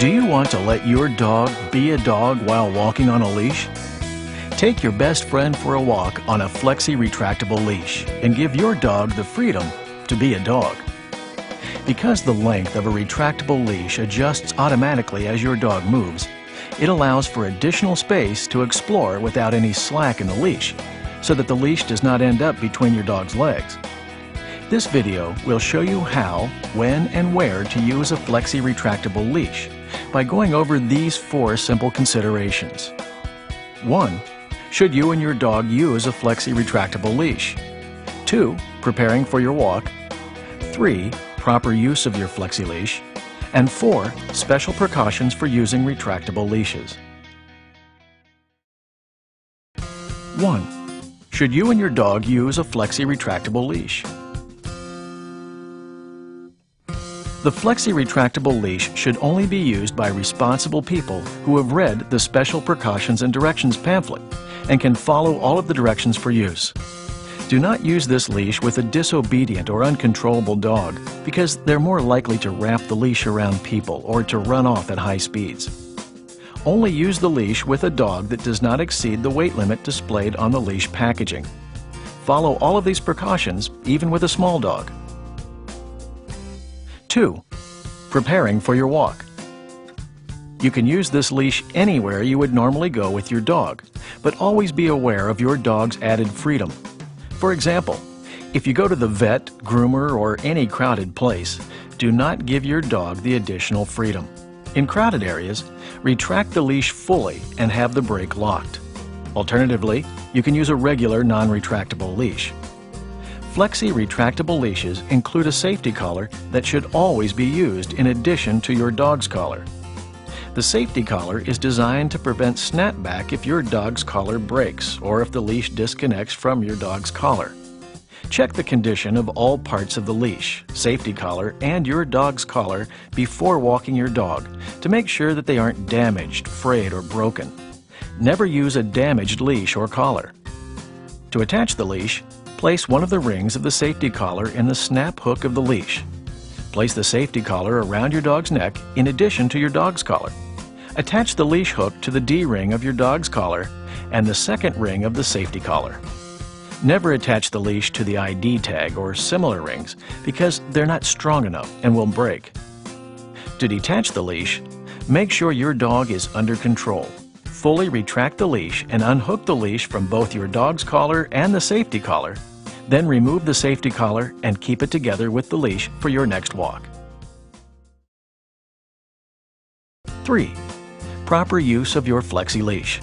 Do you want to let your dog be a dog while walking on a leash? Take your best friend for a walk on a Flexi retractable leash and give your dog the freedom to be a dog. Because the length of a retractable leash adjusts automatically as your dog moves, it allows for additional space to explore without any slack in the leash, so that the leash does not end up between your dog's legs. This video will show you how, when, and where to use a Flexi retractable leash by going over these 4 simple considerations. 1. Should you and your dog use a Flexi retractable leash? 2. Preparing for your walk. 3. Proper use of your Flexi leash. And 4. Special precautions for using retractable leashes. 1. Should you and your dog use a Flexi retractable leash? The Flexi retractable leash should only be used by responsible people who have read the Special Precautions and Directions pamphlet and can follow all of the directions for use. Do not use this leash with a disobedient or uncontrollable dog because they're more likely to wrap the leash around people or to run off at high speeds. Only use the leash with a dog that does not exceed the weight limit displayed on the leash packaging. Follow all of these precautions even with a small dog. 2. Preparing for your walk. You can use this leash anywhere you would normally go with your dog, but always be aware of your dog's added freedom. For example, if you go to the vet, groomer, or any crowded place, do not give your dog the additional freedom. In crowded areas, retract the leash fully and have the brake locked. Alternatively, you can use a regular non-retractable leash. Flexi retractable leashes include a safety collar that should always be used in addition to your dog's collar. The safety collar is designed to prevent snapback if your dog's collar breaks or if the leash disconnects from your dog's collar. Check the condition of all parts of the leash, safety collar, and your dog's collar before walking your dog to make sure that they aren't damaged, frayed, or broken. Never use a damaged leash or collar. To attach the leash, place one of the rings of the safety collar in the snap hook of the leash. Place the safety collar around your dog's neck in addition to your dog's collar. Attach the leash hook to the D-ring of your dog's collar and the second ring of the safety collar. Never attach the leash to the ID tag or similar rings because they're not strong enough and will break. To detach the leash, make sure your dog is under control. Fully retract the leash and unhook the leash from both your dog's collar and the safety collar. Then remove the safety collar and keep it together with the leash for your next walk. 3. Proper use of your Flexi leash.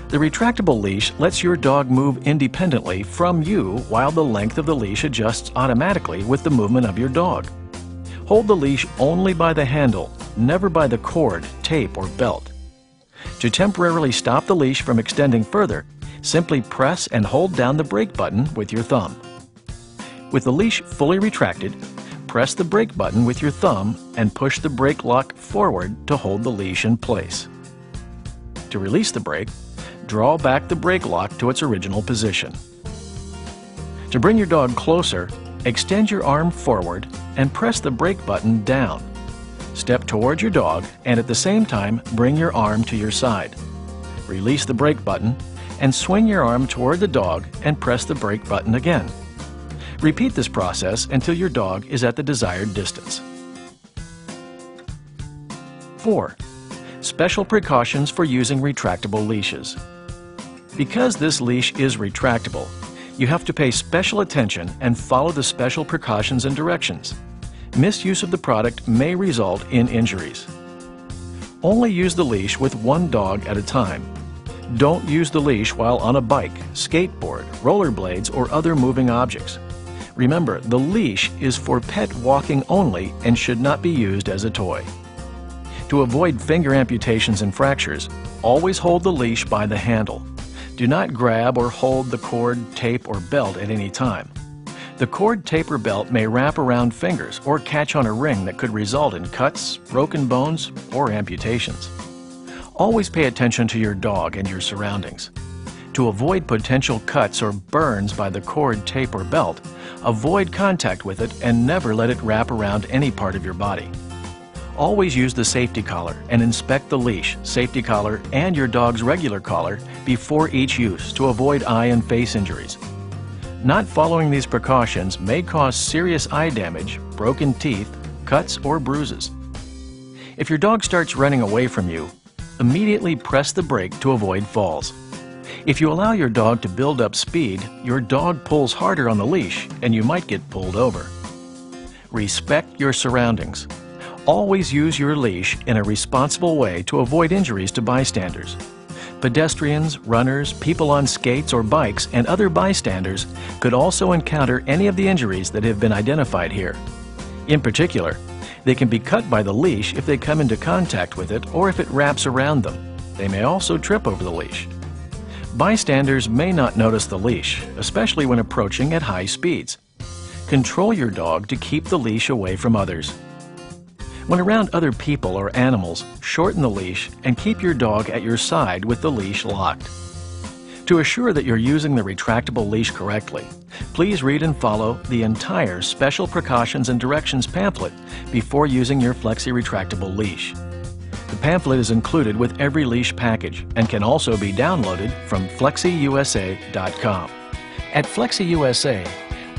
The retractable leash lets your dog move independently from you while the length of the leash adjusts automatically with the movement of your dog. Hold the leash only by the handle, never by the cord, tape, or belt. To temporarily stop the leash from extending further, simply press and hold down the brake button with your thumb. With the leash fully retracted, press the brake button with your thumb and push the brake lock forward to hold the leash in place. To release the brake, draw back the brake lock to its original position. To bring your dog closer, extend your arm forward and press the brake button down. Step towards your dog and at the same time bring your arm to your side. Release the brake button and swing your arm toward the dog and press the brake button again. Repeat this process until your dog is at the desired distance. 4. Special precautions for using retractable leashes. Because this leash is retractable, you have to pay special attention and follow the special precautions and directions. Misuse of the product may result in injuries. Only use the leash with one dog at a time. Don't use the leash while on a bike, skateboard, rollerblades, or other moving objects. Remember, the leash is for pet walking only and should not be used as a toy. To avoid finger amputations and fractures, always hold the leash by the handle. Do not grab or hold the cord, tape, or belt at any time. The cord, tape, or belt may wrap around fingers or catch on a ring that could result in cuts, broken bones, or amputations. Always pay attention to your dog and your surroundings. To avoid potential cuts or burns by the cord, tape, or belt, avoid contact with it and never let it wrap around any part of your body. Always use the safety collar and inspect the leash, safety collar, and your dog's regular collar before each use to avoid eye and face injuries. Not following these precautions may cause serious eye damage, broken teeth, cuts, or bruises. If your dog starts running away from you, immediately press the brake to avoid falls. If you allow your dog to build up speed, your dog pulls harder on the leash and you might get pulled over. Respect your surroundings. Always use your leash in a responsible way to avoid injuries to bystanders. Pedestrians, runners, people on skates or bikes, and other bystanders could also encounter any of the injuries that have been identified here. In particular, they can be cut by the leash if they come into contact with it or if it wraps around them. They may also trip over the leash. Bystanders may not notice the leash, especially when approaching at high speeds. Control your dog to keep the leash away from others. When around other people or animals, shorten the leash and keep your dog at your side with the leash locked. To assure that you're using the retractable leash correctly, please read and follow the entire Special Precautions and Directions pamphlet before using your Flexi retractable leash. The pamphlet is included with every leash package and can also be downloaded from FlexiUSA.com. At FlexiUSA,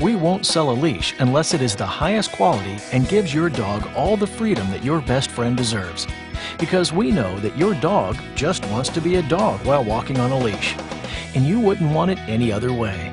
we won't sell a leash unless it is the highest quality and gives your dog all the freedom that your best friend deserves. Because we know that your dog just wants to be a dog while walking on a leash, and you wouldn't want it any other way.